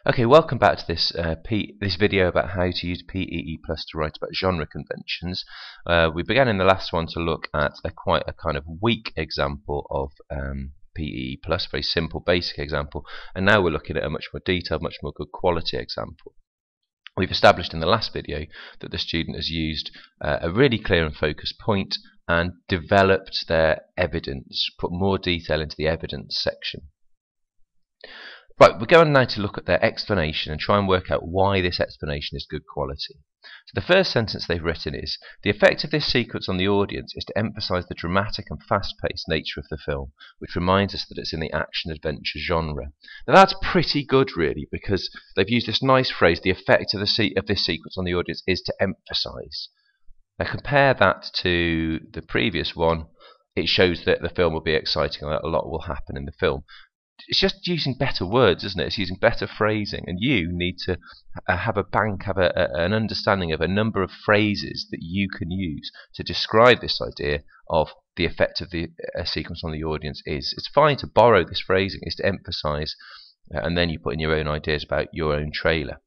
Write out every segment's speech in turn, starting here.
Okay, welcome back to this video about how to use PEE Plus to write about genre conventions. We began in the last one to look at quite a kind of weak example of PEE Plus, very simple, basic example, and now we're looking at a much more detailed, much more good quality example. We've established in the last video that the student has used a really clear and focused point and developed their evidence, put more detail into the evidence section. Right, we're going now to look at their explanation and try and work out why this explanation is good quality. So the first sentence they've written is, the effect of this sequence on the audience is to emphasise the dramatic and fast-paced nature of the film, which reminds us that it's in the action-adventure genre. Now that's pretty good really, because they've used this nice phrase, the effect of this sequence on the audience is to emphasise. Now compare that to the previous one, it shows that the film will be exciting and that a lot will happen in the film. It's just using better words, isn't it? It's using better phrasing, and you need to have an understanding of a number of phrases that you can use to describe this idea of the effect of the sequence on the audience is. It's fine to borrow this phrasing, it's to emphasise, and then you put in your own ideas about your own trailer.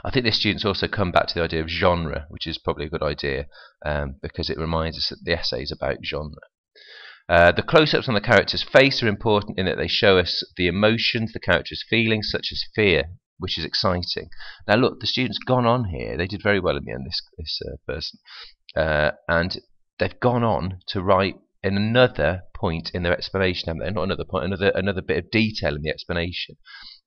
I think the students also come back to the idea of genre, which is probably a good idea because it reminds us that the essay is about genre. The close-ups on the character's face are important in that they show us the emotions the character is feeling, such as fear, which is exciting. Now look, the student's gone on here, they did very well in the end, this person, and they've gone on to write in another point in their explanation, haven't they? Not another point, another bit of detail in the explanation.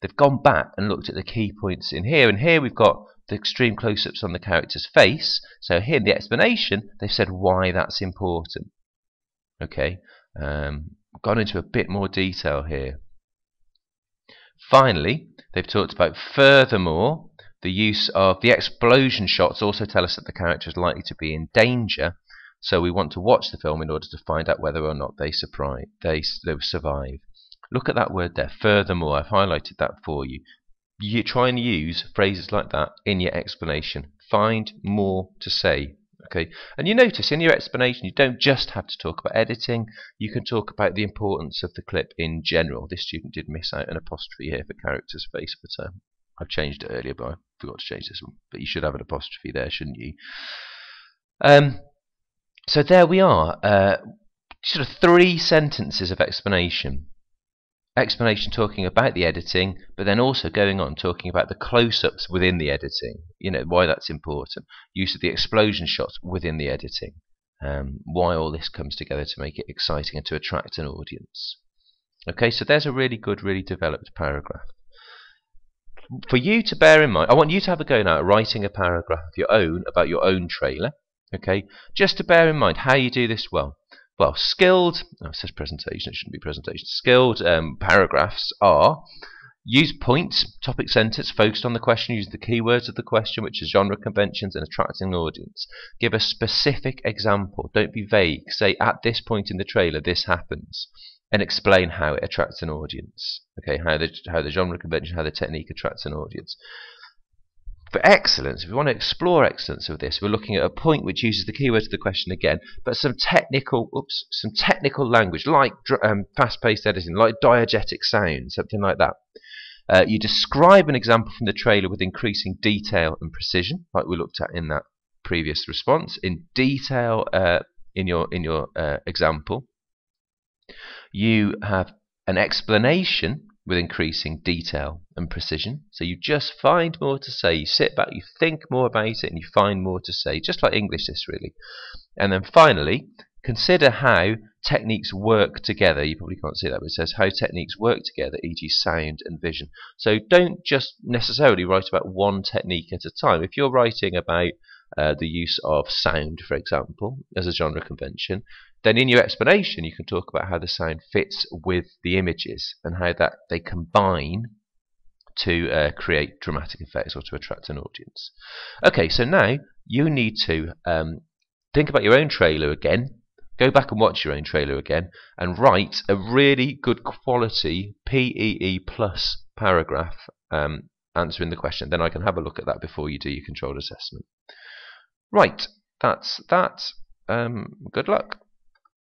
They've gone back and looked at the key points in here, and here we've got the extreme close-ups on the character's face, so here in the explanation they've said why that's important. Okay, gone into a bit more detail here. Finally, they've talked about furthermore, the use of the explosion shots also tell us that the character is likely to be in danger, so we want to watch the film in order to find out whether or not they survive. Look at that word there, furthermore. I've highlighted that for you. You try and use phrases like that in your explanation. Find more to say. Okay, and you notice in your explanation you don't just have to talk about editing, you can talk about the importance of the clip in general. This student did miss out an apostrophe here for character's face, but I've changed it earlier, but I forgot to change this one. But you should have an apostrophe there, shouldn't you? So there we are, sort of 3 sentences of explanation. Explanation talking about the editing, but then also going on talking about the close-ups within the editing, you know, why that's important, use of the explosion shots within the editing, why all this comes together to make it exciting and to attract an audience. Okay, so there's a really good, really developed paragraph. For you to bear in mind, I want you to have a go now at writing a paragraph of your own about your own trailer, okay, just to bear in mind how you do this well. Well, skilled, it says presentation, it shouldn't be presentation. Skilled paragraphs are use points, topic sentence, focused on the question, use the keywords of the question, which is genre conventions and attracting an audience. Give a specific example, don't be vague. Say, at this point in the trailer, this happens, and explain how it attracts an audience. Okay, how the genre convention, how the technique attracts an audience. For excellence, if we want to explore excellence of this, we're looking at a point which uses the keywords of the question again, but some technical language, like fast-paced editing, like diegetic sound, something like that. You describe an example from the trailer with increasing detail and precision, like we looked at in that previous response, in detail in your example. You have an explanation with increasing detail and precision. So you just find more to say. You sit back, you think more about it, and you find more to say, just like English this really. And then finally, consider how techniques work together. You probably can't see that, but it says how techniques work together, e.g. sound and vision. So don't just necessarily write about one technique at a time. If you're writing about the use of sound, for example, as a genre convention, then in your explanation you can talk about how the sound fits with the images and how that they combine to create dramatic effects or to attract an audience. Okay, so now you need to think about your own trailer again, go back and watch your own trailer again, and write a really good quality PEE Plus paragraph answering the question. Then I can have a look at that before you do your controlled assessment. Right, that's that. Good luck.